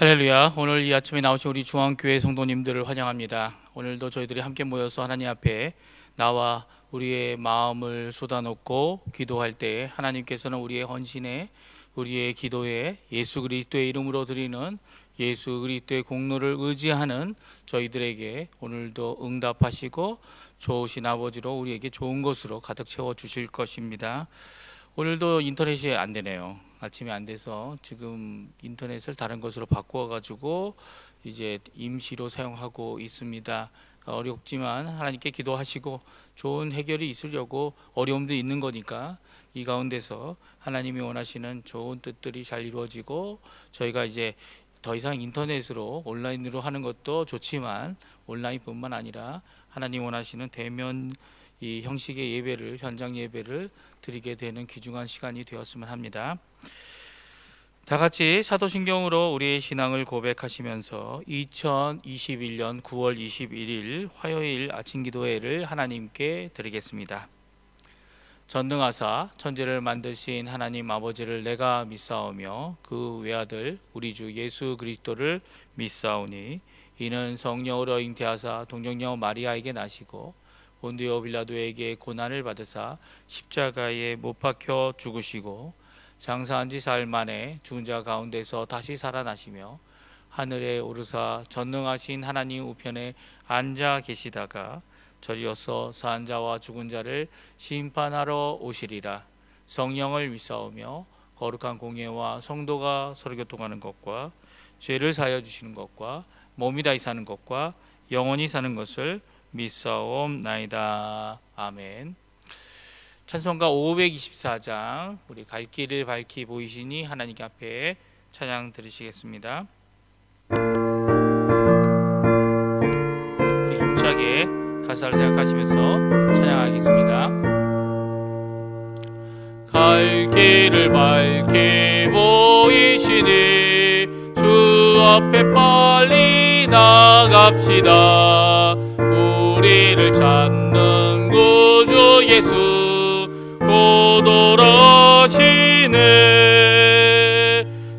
할렐루야. 오늘 이 아침에 나오신 우리 중앙교회 성도님들을 환영합니다. 오늘도 저희들이 함께 모여서 하나님 앞에 나와 우리의 마음을 쏟아놓고 기도할 때 하나님께서는 우리의 헌신에, 우리의 기도에 예수 그리스도의 이름으로 드리는 예수 그리스도의 공로를 의지하는 저희들에게 오늘도 응답하시고 좋으신 아버지로 우리에게 좋은 것으로 가득 채워주실 것입니다. 오늘도 인터넷이 안 되네요. 아침에 안 돼서 지금 인터넷을 다른 것으로 바꾸어가지고 이제 임시로 사용하고 있습니다. 어렵지만 하나님께 기도하시고 좋은 해결이 있으려고 어려움도 있는 거니까 이 가운데서 하나님이 원하시는 좋은 뜻들이 잘 이루어지고 저희가 이제 더 이상 인터넷으로 온라인으로 하는 것도 좋지만 온라인뿐만 아니라 하나님 원하시는 대면 이 형식의 예배를, 현장 예배를 드리게 되는 귀중한 시간이 되었으면 합니다. 다 같이 사도신경으로 우리의 신앙을 고백하시면서 2021년 9월 21일 화요일 아침 기도회를 하나님께 드리겠습니다. 전능하사 천지를 만드신 하나님 아버지를 내가 믿사오며 그 외아들 우리 주 예수 그리스도를 믿사오니 이는 성령으로 잉태하사 동정녀 마리아에게 나시고 본디오 빌라도에게 고난을 받으사 십자가에 못 박혀 죽으시고 장사한 지 사흘 만에 죽은 자 가운데서 다시 살아나시며 하늘에 오르사 전능하신 하나님 우편에 앉아 계시다가 저리어서 산 자와 죽은 자를 심판하러 오시리라. 성령을 믿사오며 거룩한 공예와 성도가 서로 교통하는 것과 죄를 사하여 주시는 것과 몸이 다시 사는 것과 영원히 사는 것을 믿사옵나이다. 아멘. 찬송가 524장 우리 갈 길을 밝히 보이시니 하나님 앞에 찬양 들으시겠습니다. 우리 힘차게 가사를 생각하시면서 찬양하겠습니다. 갈 길을 밝히 보이시니 주 앞에 빨리 나갑시다. 우리를 찾는 구주 예수 곧 오시네.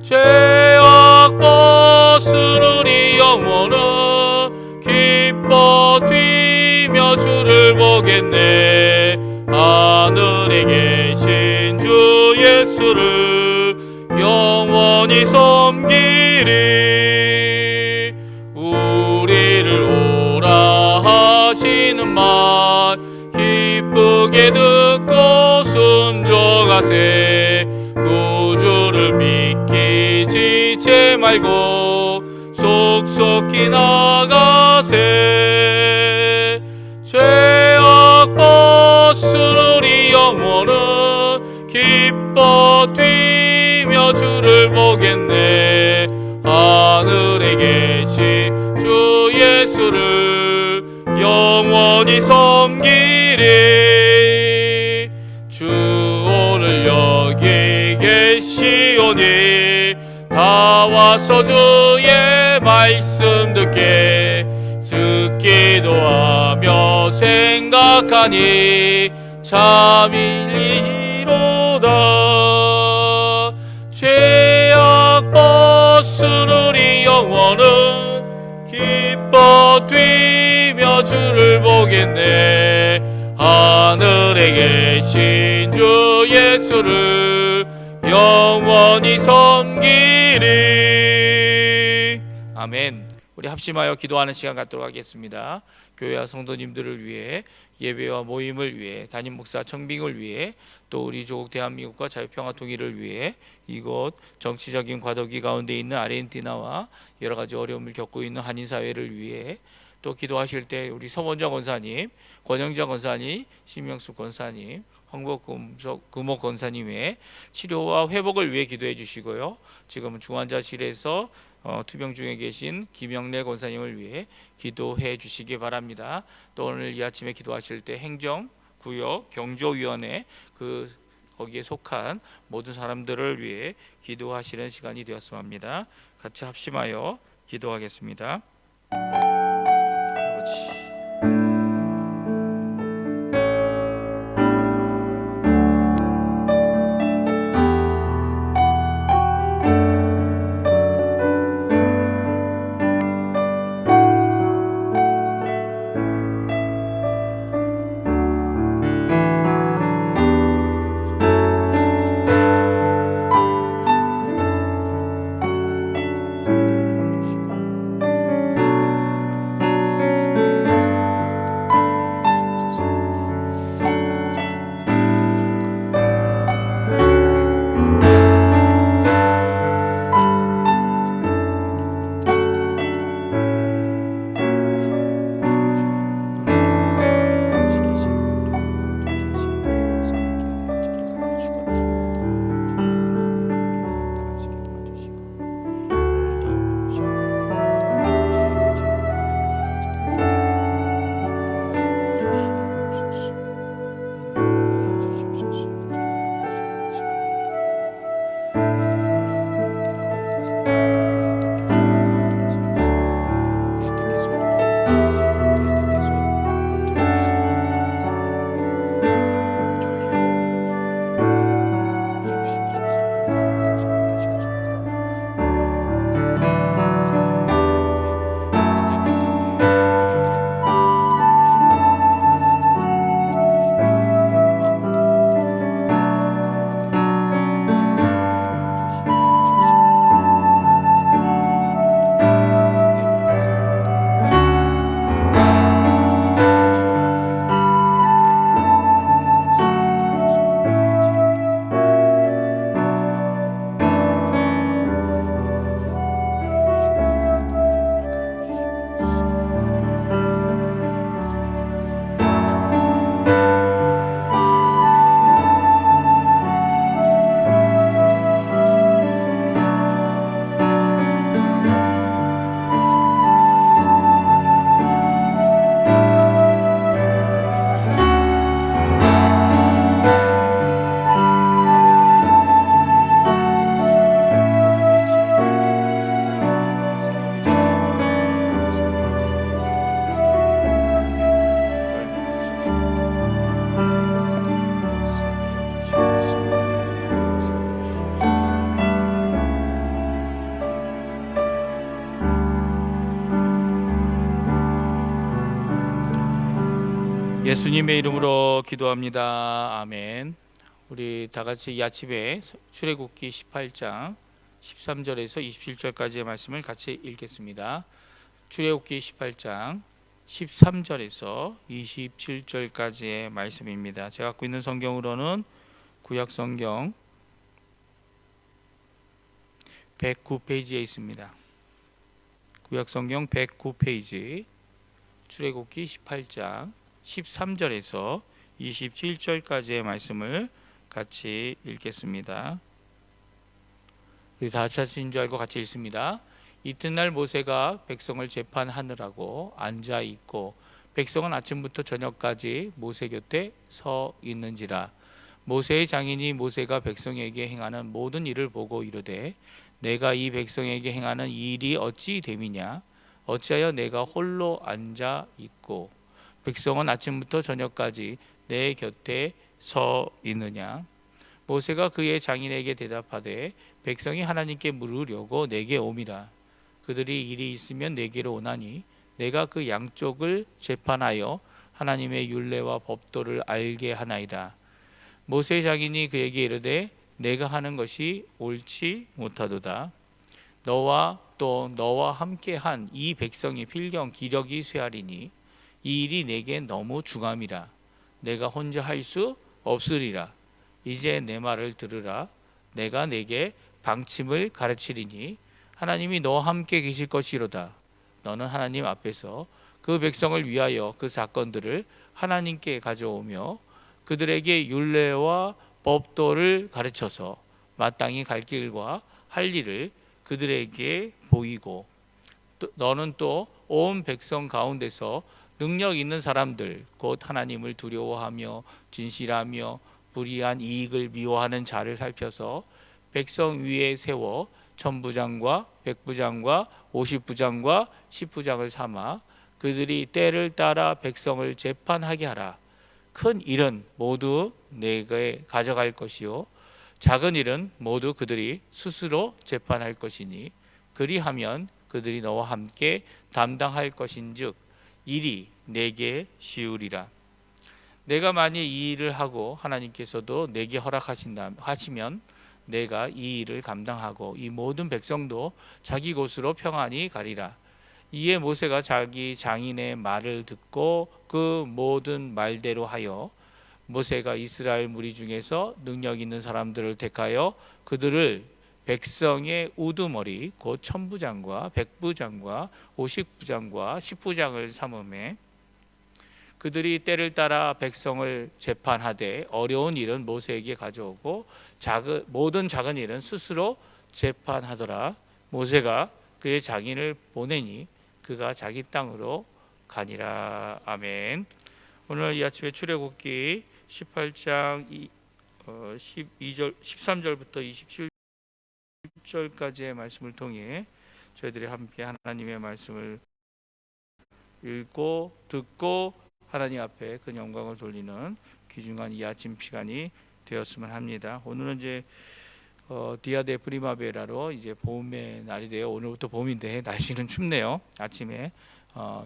죄악 벗은 우리 영혼은 기뻐 뛰며 주를 보겠네. 하늘에 계신 주 예수를 영원히 섬기리. 우리를 오라 하시는 말 기쁘게 듣고 순종하세. 구주를 믿기 지체 말고 속속히 나가세. 죄악 벗은 우리 영혼은 기뻐 뛰며 주를 보겠네. 하늘에 계신 주 예수를 영원히 섬기리. 주 오늘 여기 계시오니 다 와서 주의 말씀 듣기도 하며 생각하니 참이리로다. 죄악 벗은 우리 영혼은 기뻐 뛰며 주를 보겠네. 하늘에 계신 주 예수를 영원히 섬기리. 아멘. 우리 합심하여 기도하는 시간 갖도록 하겠습니다. 교회와 성도님들을 위해, 예배와 모임을 위해, 담임 목사 청빙을 위해, 또 우리 조국 대한민국과 자유평화 통일을 위해, 이곳 정치적인 과도기 가운데 있는 아르헨티나와 여러 가지 어려움을 겪고 있는 한인 사회를 위해, 또 기도하실 때 우리 서원정 권사님, 권영자 권사님, 신명수 권사님, 황복금옥 권사님의 치료와 회복을 위해 기도해 주시고요. 지금은 중환자실에서 투병 중에 계신 김영래 권사님을 위해 기도해 주시기 바랍니다. 또 오늘 이 아침에 기도하실 때 행정구역 경조위원회 거기에 속한 모든 사람들을 위해 기도하시는 시간이 되었으면 합니다. 같이 합심하여 기도하겠습니다. 아버지, 예수님의 이름으로 기도합니다. 아멘. 우리 다 같이 이 아침에 출애굽기 18장 13절에서 27절까지의 말씀을 같이 읽겠습니다. 출애굽기 18장 13절에서 27절까지의 말씀입니다. 제가 갖고 있는 성경으로는 구약 성경 109페이지에 있습니다. 구약 성경 109페이지 출애굽기 18장 13절에서 27절까지의 말씀을 같이 읽겠습니다. 우리 다 찾으신 줄 알고 같이 읽습니다. 이튿날 모세가 백성을 재판하느라고 앉아 있고 백성은 아침부터 저녁까지 모세 곁에 서 있는지라. 모세의 장인이 모세가 백성에게 행하는 모든 일을 보고 이르되 내가 이 백성에게 행하는 이 일이 어찌 됨이냐. 어찌하여 내가 홀로 앉아 있고 백성은 아침부터 저녁까지 내 곁에 서 있느냐. 모세가 그의 장인에게 대답하되 백성이 하나님께 물으려고 내게 오미라. 그들이 일이 있으면 내게로 오나니 내가 그 양쪽을 재판하여 하나님의 율례와 법도를 알게 하나이다. 모세의 장인이 그에게 이르되 내가 하는 것이 옳지 못하도다. 너와 또 너와 함께한 이 백성의 필경 기력이 쇠하리니 이 일이 내게 너무 중함이라. 내가 혼자 할 수 없으리라. 이제 내 말을 들으라. 내가 내게 방침을 가르치리니 하나님이 너와 함께 계실 것이로다. 너는 하나님 앞에서 그 백성을 위하여 그 사건들을 하나님께 가져오며 그들에게 율례와 법도를 가르쳐서 마땅히 갈 길과 할 일을 그들에게 보이고 너는 또 온 백성 가운데서 능력 있는 사람들 곧 하나님을 두려워하며 진실하며 불의한 이익을 미워하는 자를 살펴서 백성 위에 세워 천부장과 백부장과 50부장과 10부장을 삼아 그들이 때를 따라 백성을 재판하게 하라. 큰 일은 모두 내게 가져갈 것이요 작은 일은 모두 그들이 스스로 재판할 것이니 그리하면 그들이 너와 함께 담당할 것인즉 일이 내게 쉬우리라. 내가 만일 이 일을 하고 하나님께서도 내게 허락하시면 내가 이 일을 감당하고 이 모든 백성도 자기 곳으로 평안히 가리라. 이에 모세가 자기 장인의 말을 듣고 그 모든 말대로 하여 모세가 이스라엘 무리 중에서 능력 있는 사람들을 택하여 그들을 백성의 우두머리 곧 천부장과 백부장과 50부장과 10부장을 삼음에 그들이 때를 따라 백성을 재판하되 어려운 일은 모세에게 가져오고 모든 작은 일은 스스로 재판하더라. 모세가 그의 장인을 보내니 그가 자기 땅으로 가니라. 아멘. 오늘 이 아침에 출애굽기 18장 13절부터 27절까지의 말씀을 통해 저희들이 함께 하나님의 말씀을 읽고 듣고 하나님 앞에 그 영광을 돌리는 귀중한 이 아침 시간이 되었으면 합니다. 오늘은 이제 디아 데 프리마베라로 이제 봄의 날이 되어 오늘부터 봄인데 날씨는 춥네요. 아침에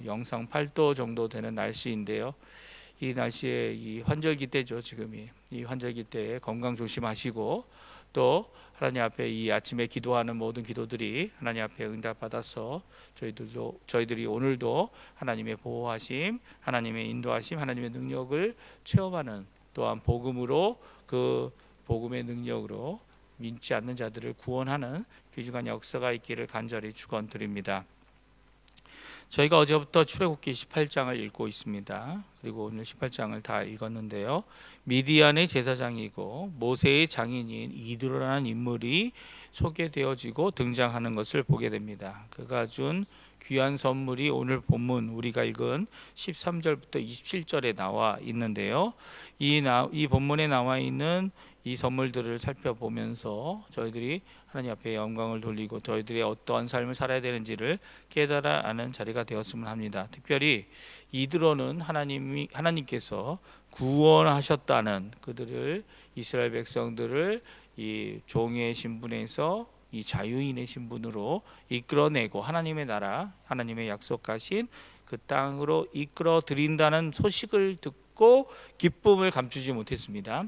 영상 8도 정도 되는 날씨인데요. 이 날씨에 이 환절기 때죠. 지금이 이 환절기 때에 건강 조심하시고 또 하나님 앞에 이 아침에 기도하는 모든 기도들이 하나님 앞에 응답받아서 저희들이 오늘도 하나님의 보호하심, 하나님의 인도하심, 하나님의 능력을 체험하는 또한 복음으로 그 복음의 능력으로 믿지 않는 자들을 구원하는 귀중한 역사가 있기를 간절히 축원드립니다. 저희가 어제부터 출애굽기 18장을 읽고 있습니다. 그리고 오늘 18장을 다 읽었는데요. 미디안의 제사장이고 모세의 장인인 이드로라는 인물이 소개되어지고 등장하는 것을 보게 됩니다. 그가 준 귀한 선물이 오늘 본문 우리가 읽은 13절부터 27절에 나와 있는데요. 이 본문에 나와 있는 이 선물들을 살펴보면서 저희들이 하나님 앞에 영광을 돌리고 저희들이 어떠한 삶을 살아야 되는지를 깨달아 아는 자리가 되었으면 합니다. 특별히 이드로는 하나님께서 구원하셨다는 그들을 이스라엘 백성들을 이 종의 신분에서 이 자유인의 신분으로 이끌어내고 하나님의 나라, 하나님의 약속하신 그 땅으로 이끌어 드린다는 소식을 듣고 듣고 기쁨을 감추지 못했습니다.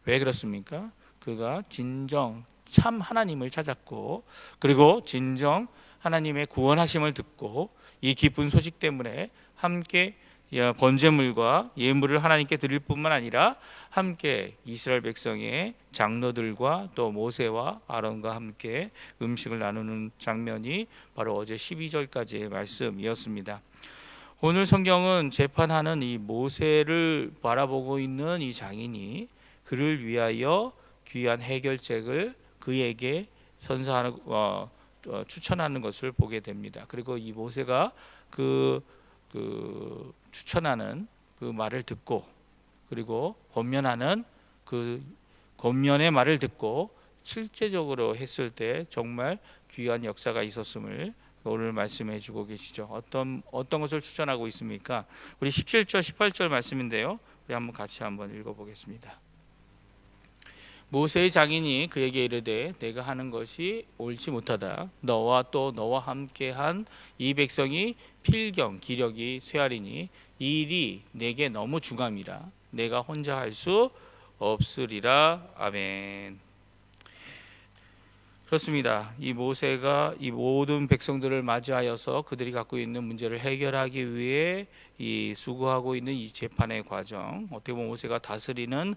왜 그렇습니까? 그가 진정 참 하나님을 찾았고, 그리고 진정 하나님의 구원하심을 듣고 이 기쁜 소식 때문에 함께 번제물과 예물을 하나님께 드릴 뿐만 아니라 함께 이스라엘 백성의 장로들과 또 모세와 아론과 함께 음식을 나누는 장면이 바로 어제 12절까지의 말씀이었습니다. 오늘 성경은 재판하는 이 모세를 바라보고 있는 이 장인이 그를 위하여 귀한 해결책을 그에게 선사하는 추천하는 것을 보게 됩니다. 그리고 이 모세가 그 추천하는 그 말을 듣고, 그리고 권면하는 그 권면의 말을 듣고 실제적으로 했을 때 정말 귀한 역사가 있었음을 오늘 말씀해 주고 계시죠. 어떤 것을 추천하고 있습니까? 우리 17절 18절 말씀인데요, 우리 같이 한번 읽어보겠습니다. 모세의 장인이 그에게 이르되 내가 하는 것이 옳지 못하다. 너와 또 너와 함께한 이 백성이 필경 기력이 쇠하리니 이 일이 내게 너무 중함이라 내가 혼자 할 수 없으리라. 아멘. 그렇습니다. 이 모세가 이 모든 백성들을 맞이하여서 그들이 갖고 있는 문제를 해결하기 위해 이 수고하고 있는 이 재판의 과정, 어떻게 보면 모세가 다스리는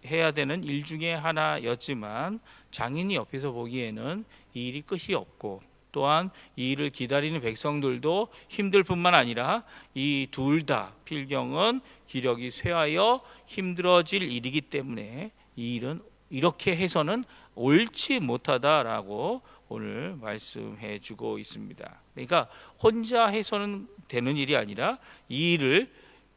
해야 되는 일 중에 하나였지만, 장인이 옆에서 보기에는 이 일이 끝이 없고, 또한 이 일을 기다리는 백성들도 힘들 뿐만 아니라 이 둘 다 필경은 기력이 쇠하여 힘들어질 일이기 때문에 이 일은 이렇게 해서는 옳지 못하다라고 오늘 말씀해 주고 있습니다. 그러니까 혼자 해서는 되는 일이 아니라 이 일을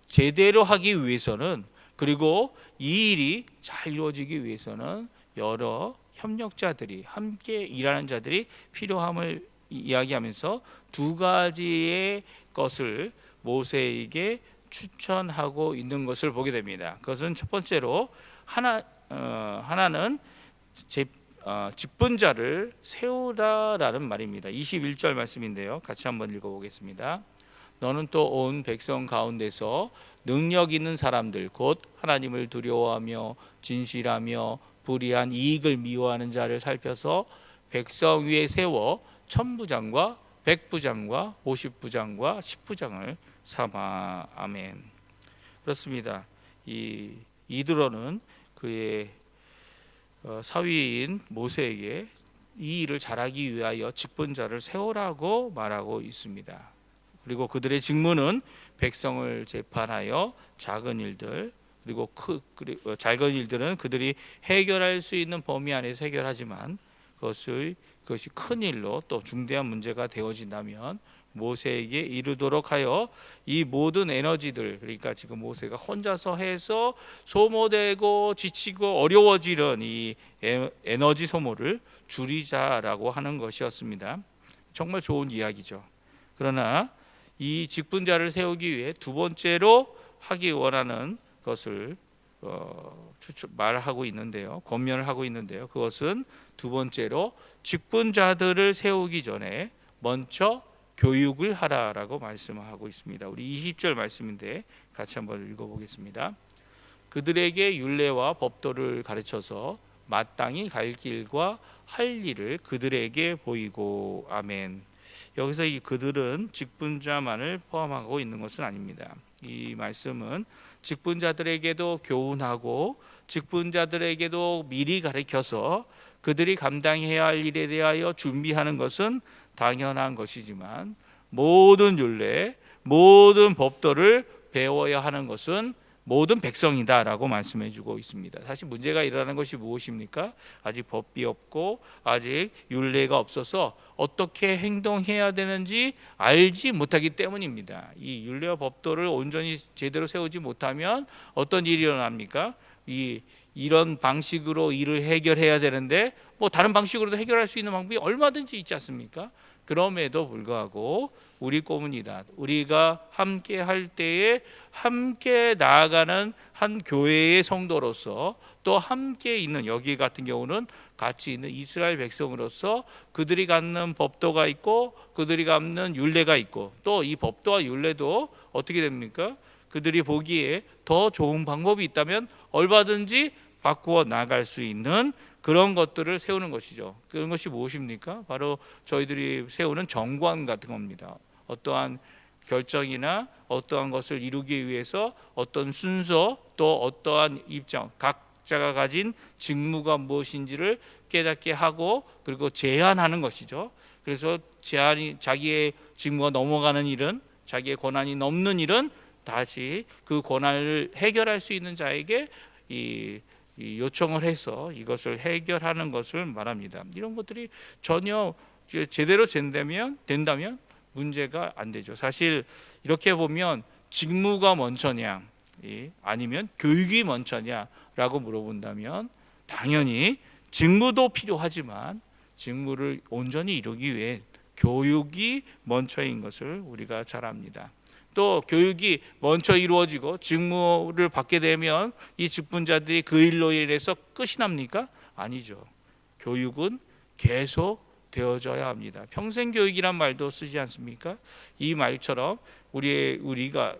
제대로 하기 위해서는, 그리고 이 일이 잘 이루어지기 위해서는 여러 협력자들이, 함께 일하는 자들이 필요함을 이야기하면서 두 가지의 것을 모세에게 추천하고 있는 것을 보게 됩니다. 그것은 첫 번째로 하나는 직분자를 세우라라는 말입니다. 21절 말씀인데요, 같이 한번 읽어보겠습니다. 너는 또 온 백성 가운데서 능력 있는 사람들, 곧 하나님을 두려워하며 진실하며 불의한 이익을 미워하는 자를 살펴서 백성 위에 세워 1000부장과 100부장과 50부장과 10부장을 삼아. 아멘. 그렇습니다. 이드로는 그의 사위인 모세에게 이 일을 잘하기 위하여 직분자를 세우라고 말하고 있습니다. 그리고 그들의 직무는 백성을 재판하여 작은 일들, 그리고 작은 일들은 그들이 해결할 수 있는 범위 안에서 해결하지만 그것이 큰 일로 또 중대한 문제가 되어진다면 모세에게 이르도록 하여 이 모든 에너지들, 그러니까 지금 모세가 혼자서 해서 소모되고 지치고 어려워지는 이 에너지 소모를 줄이자라고 하는 것이었습니다. 정말 좋은 이야기죠. 그러나 이 직분자를 세우기 위해 두 번째로 하기 원하는 것을 말하고 있는데요, 권면을 하고 있는데요, 그것은 두 번째로 직분자들을 세우기 전에 먼저 교육을 하라라고 말씀하고 있습니다. 우리 20절 말씀인데 같이 한번 읽어보겠습니다. 그들에게 율례와 법도를 가르쳐서 마땅히 갈 길과 할 일을 그들에게 보이고. 아멘. 여기서 이 그들은 직분자만을 포함하고 있는 것은 아닙니다. 이 말씀은 직분자들에게도 교훈하고 직분자들에게도 미리 가르쳐서 그들이 감당해야 할 일에 대하여 준비하는 것은 당연한 것이지만, 모든 율례, 모든 법도를 배워야 하는 것은 모든 백성이다라고 말씀해 주고 있습니다. 사실 문제가 일어나는 것이 무엇입니까? 아직 법이 없고 아직 율례가 없어서 어떻게 행동해야 되는지 알지 못하기 때문입니다. 이 율례와 법도를 온전히 제대로 세우지 못하면 어떤 일이 일어납니까? 이런 방식으로 일을 해결해야 되는데 다른 방식으로도 해결할 수 있는 방법이 얼마든지 있지 않습니까? 그럼에도 불구하고 우리 꼬문이다, 우리가 함께 할 때에 함께 나아가는 한 교회의 성도로서, 또 함께 있는, 여기 같은 경우는 같이 있는 이스라엘 백성으로서 그들이 갖는 법도가 있고 그들이 갖는 율례가 있고, 또 이 법도와 율례도 어떻게 됩니까? 그들이 보기에 더 좋은 방법이 있다면 얼마든지 바꾸어 나갈 수 있는 그런 것들을 세우는 것이죠. 그런 것이 무엇입니까? 바로 저희들이 세우는 정관 같은 겁니다. 어떠한 결정이나 어떠한 것을 이루기 위해서 어떤 순서 또 어떠한 입장, 각자가 가진 직무가 무엇인지를 깨닫게 하고 그리고 제한하는 것이죠. 그래서 제한이 자기의 직무가 넘어가는 일은, 자기의 권한이 넘는 일은 다시 그 권한을 해결할 수 있는 자에게 이 요청을 해서 이것을 해결하는 것을 말합니다. 이런 것들이 전혀 제대로 된다면 문제가 안 되죠. 사실 이렇게 보면 직무가 먼저냐 아니면 교육이 먼저냐라고 물어본다면 당연히 직무도 필요하지만 직무를 온전히 이루기 위해 교육이 먼저인 것을 우리가 잘 압니다. 또 교육이 먼저 이루어지고 직무를 받게 되면 이 직분자들이 그 일로 인해서 끝이 납니까? 아니죠. 교육은 계속 되어져야 합니다. 평생 교육이란 말도 쓰지 않습니까? 이 말처럼 우리가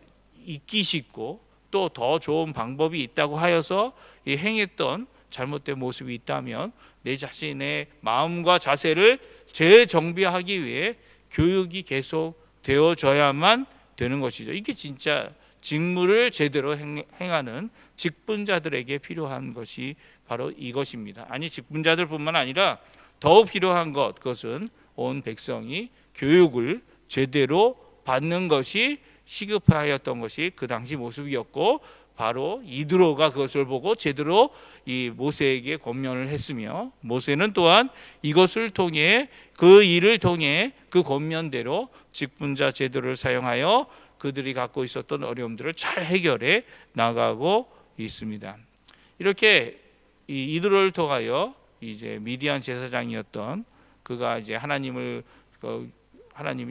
잊기 쉽고 또 더 좋은 방법이 있다고 하여서 행했던 잘못된 모습이 있다면 내 자신의 마음과 자세를 재정비하기 위해 교육이 계속 되어져야만 되는 것이죠. 이게 진짜 직무를 제대로 행하는 직분자들에게 필요한 것이 바로 이것입니다. 아니 직분자들뿐만 아니라 더욱 필요한 그것은 온 백성이 교육을 제대로 받는 것이 시급하였던 것이 그 당시 모습이었고 바로 이드로가 그것을 보고 제대로 이 모세에게 권면을 했으며 모세는 또한 이것을 통해 그 일을 통해 그 권면대로 직분자 제도를 사용하여 그들이 갖고 있었던 어려움들을 잘 해결해 나가고 있습니다. 이렇게 이 이드로를 통하여 이제 미디안 제사장이었던 그가 이제 하나님이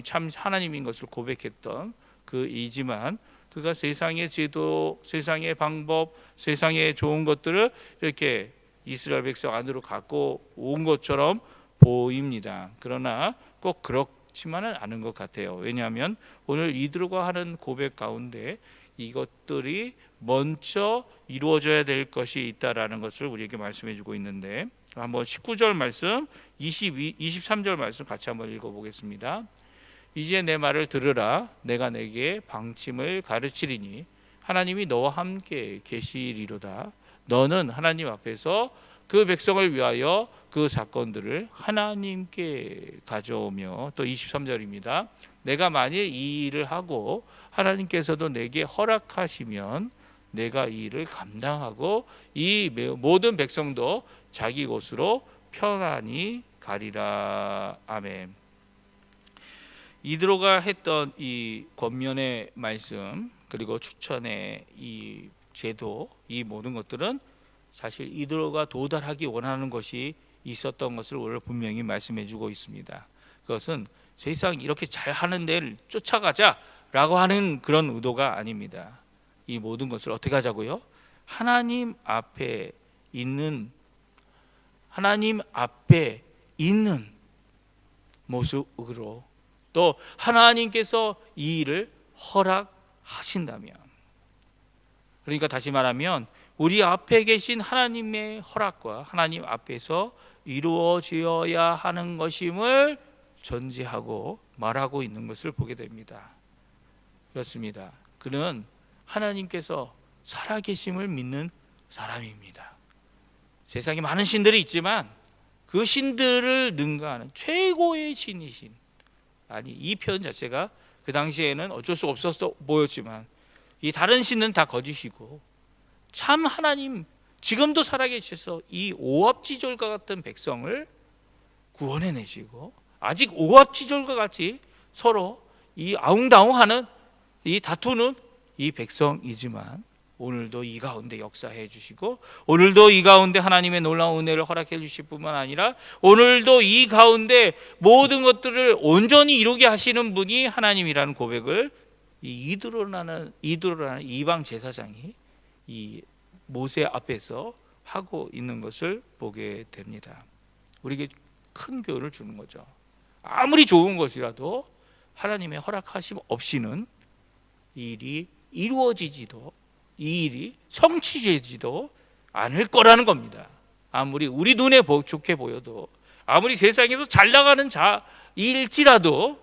참 하나님인 것을 고백했던 그이지만 그가 세상의 제도, 세상의 방법, 세상의 좋은 것들을 이렇게 이스라엘 백성 안으로 갖고 온 것처럼 보입니다. 그러나 꼭 그렇지만은 않은 것 같아요. 왜냐하면 오늘 이드로가 하는 고백 가운데 이것들이 먼저 이루어져야 될 것이 있다라는 것을 우리에게 말씀해 주고 있는데 한번 19절 말씀, 23절 말씀 같이 한번 읽어보겠습니다. 이제 내 말을 들으라. 내가 내게 방침을 가르치리니 하나님이 너와 함께 계시리로다. 너는 하나님 앞에서 그 백성을 위하여 그 사건들을 하나님께 가져오며 또 23절입니다. 내가 만일 이 일을 하고 하나님께서도 내게 허락하시면 내가 이 일을 감당하고 이 모든 백성도 자기 곳으로 편안히 가리라. 아멘. 이드로가 했던 이 권면의 말씀 그리고 추천의 이 제도 이 모든 것들은 사실 이드로가 도달하기 원하는 것이 있었던 것을 오늘 분명히 말씀해 주고 있습니다. 그것은 세상 이렇게 잘하는 데를 쫓아가자라고 하는 그런 의도가 아닙니다. 이 모든 것을 어떻게 하자고요? 하나님 앞에 있는 모습으로 또 하나님께서 이 일을 허락하신다면, 그러니까 다시 말하면 우리 앞에 계신 하나님의 허락과 하나님 앞에서 이루어져야 하는 것임을 전제하고 말하고 있는 것을 보게 됩니다. 그렇습니다. 그는 하나님께서 살아계심을 믿는 사람입니다. 세상에 많은 신들이 있지만 그 신들을 능가하는 최고의 신이신, 아니 이 표현 자체가 그 당시에는 어쩔 수 없어서 보였지만 이 다른 신은 다 거짓이고 참 하나님 지금도 살아계셔서 이 오합지졸과 같은 백성을 구원해내시고 아직 오합지졸과 같이 서로 이 아웅다웅하는 이 다투는 이 백성이지만 오늘도 이 가운데 역사해 주시고 오늘도 이 가운데 하나님의 놀라운 은혜를 허락해 주실 뿐만 아니라 오늘도 이 가운데 모든 것들을 온전히 이루게 하시는 분이 하나님이라는 고백을 이 이드로라는 이방 제사장이 이 모세 앞에서 하고 있는 것을 보게 됩니다. 우리에게 큰 교훈을 주는 거죠. 아무리 좋은 것이라도 하나님의 허락하심 없이는 이 일이 이루어지지도, 이 일이 성취되지도 않을 거라는 겁니다. 아무리 우리 눈에 좋게 보여도, 아무리 세상에서 잘 나가는 일지라도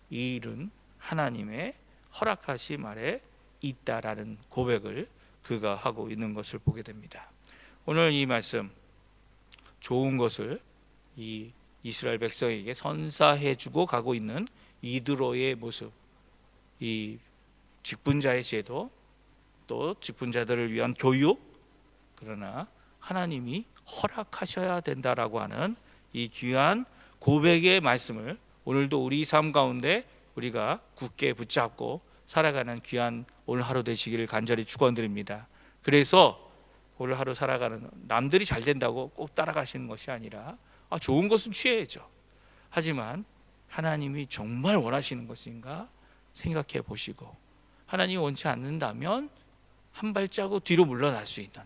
이 일은 하나님의 허락하심 아래 있다라는 고백을 그가 하고 있는 것을 보게 됩니다. 오늘 이 말씀, 좋은 것을 이 이스라엘 백성에게 선사해주고 가고 있는 이드로의 모습, 이 직분자의 제도, 또 직분자들을 위한 교육, 그러나 하나님이 허락하셔야 된다라고 하는 이 귀한 고백의 말씀을 오늘도 우리 삶 가운데 우리가 굳게 붙잡고 살아가는 귀한 오늘 하루 되시기를 간절히 축원드립니다. 그래서 오늘 하루 살아가는, 남들이 잘 된다고 꼭 따라가시는 것이 아니라 좋은 것은 취해야죠. 하지만 하나님이 정말 원하시는 것인가 생각해 보시고, 하나님이 원치 않는다면 한 발자국 뒤로 물러날 수 있는,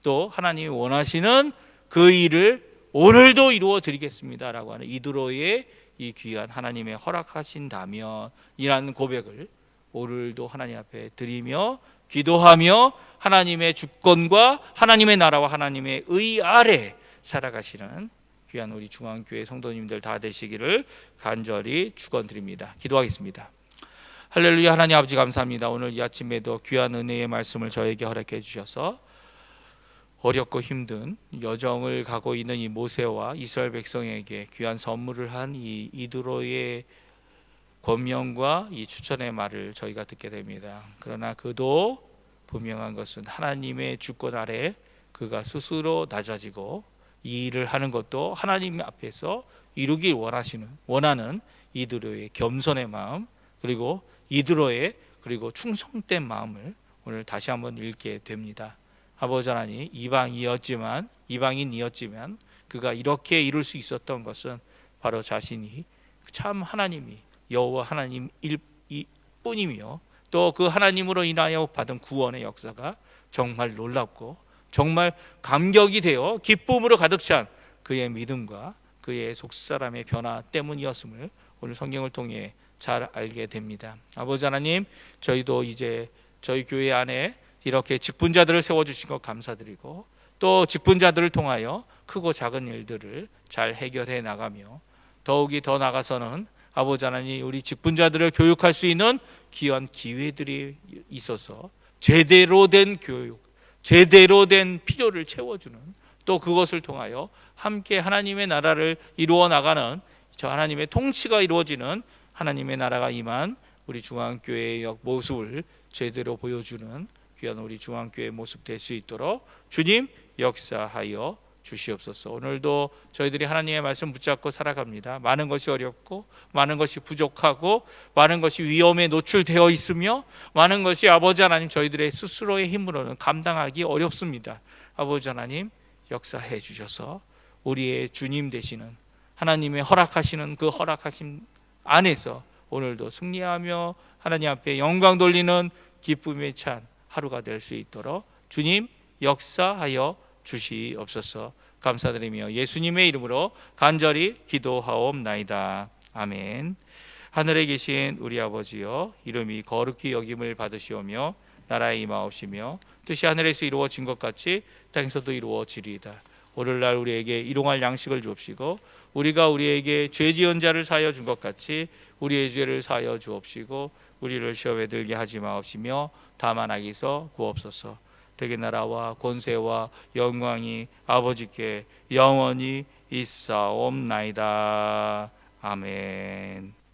또 하나님이 원하시는 그 일을 오늘도 이루어 드리겠습니다라고 하는 이드로의 이 귀한 하나님의 허락하신다면 이라는 고백을 오늘도 하나님 앞에 드리며 기도하며 하나님의 주권과 하나님의 나라와 하나님의 의 아래 살아가시는 귀한 우리 중앙교회 성도님들 다 되시기를 간절히 축원드립니다. 기도하겠습니다. 할렐루야. 하나님 아버지 감사합니다. 오늘 이 아침에도 귀한 은혜의 말씀을 저에게 허락해 주셔서 어렵고 힘든 여정을 가고 있는 이 모세와 이스라엘 백성에게 귀한 선물을 한 이 이드로의 권면과 이 추천의 말을 저희가 듣게 됩니다. 그러나 그도 분명한 것은 하나님의 주권 아래 그가 스스로 낮아지고 이 일을 하는 것도 하나님 앞에서 이루길 원하는 이드로의 겸손의 마음, 그리고 이드로의 그리고 충성된 마음을 오늘 다시 한번 읽게 됩니다. 아버지 하나님, 이방인이었지만 그가 이렇게 이룰 수 있었던 것은 바로 자신이 참 하나님이 여호와 하나님일 뿐이며, 또 그 하나님으로 인하여 받은 구원의 역사가 정말 놀랍고 정말 감격이 되어 기쁨으로 가득 찬 그의 믿음과 그의 속사람의 변화 때문이었음을 오늘 성경을 통해 잘 알게 됩니다. 아버지 하나님, 저희도 이제 저희 교회 안에 이렇게 직분자들을 세워주신 것 감사드리고, 또 직분자들을 통하여 크고 작은 일들을 잘 해결해 나가며, 더욱이 더 나아가서는 아버지 하나님, 우리 직분자들을 교육할 수 있는 귀한 기회들이 있어서 제대로 된 교육, 제대로 된 필요를 채워주는, 또 그것을 통하여 함께 하나님의 나라를 이루어 나가는, 저 하나님의 통치가 이루어지는 하나님의 나라가 임한 우리 중앙교회의 모습을 제대로 보여주는 귀한 우리 중앙교회의 모습 될 수 있도록 주님 역사하여 주시옵소서. 오늘도 저희들이 하나님의 말씀 붙잡고 살아갑니다. 많은 것이 어렵고 많은 것이 부족하고 많은 것이 위험에 노출되어 있으며 많은 것이 아버지 하나님 저희들의 스스로의 힘으로는 감당하기 어렵습니다. 아버지 하나님 역사해 주셔서 우리의 주님 되시는 하나님의 허락하시는 그 허락하심 안에서 오늘도 승리하며 하나님 앞에 영광 돌리는 기쁨에 찬 하루가 될 수 있도록 주님 역사하여 주시옵소서. 감사드리며 예수님의 이름으로 간절히 기도하옵나이다. 아멘. 하늘에 계신 우리 아버지여, 이름이 거룩히 여김을 받으시오며 나라의 임하옵시며 뜻이 하늘에서 이루어진 것 같이 땅에서도 이루어지리이다. 오늘날 우리에게 일용할 양식을 주옵시고 우리가 우리에게 죄 지은 자를 사하여 준 것 같이 우리의 죄를 사하여 주옵시고 우리를 시험에 들게 하지 마옵시며 다만 악에서 구옵소서. 되게 나라와 권세와 영광이 아버지께 영원히 있사옵나이다. 아멘.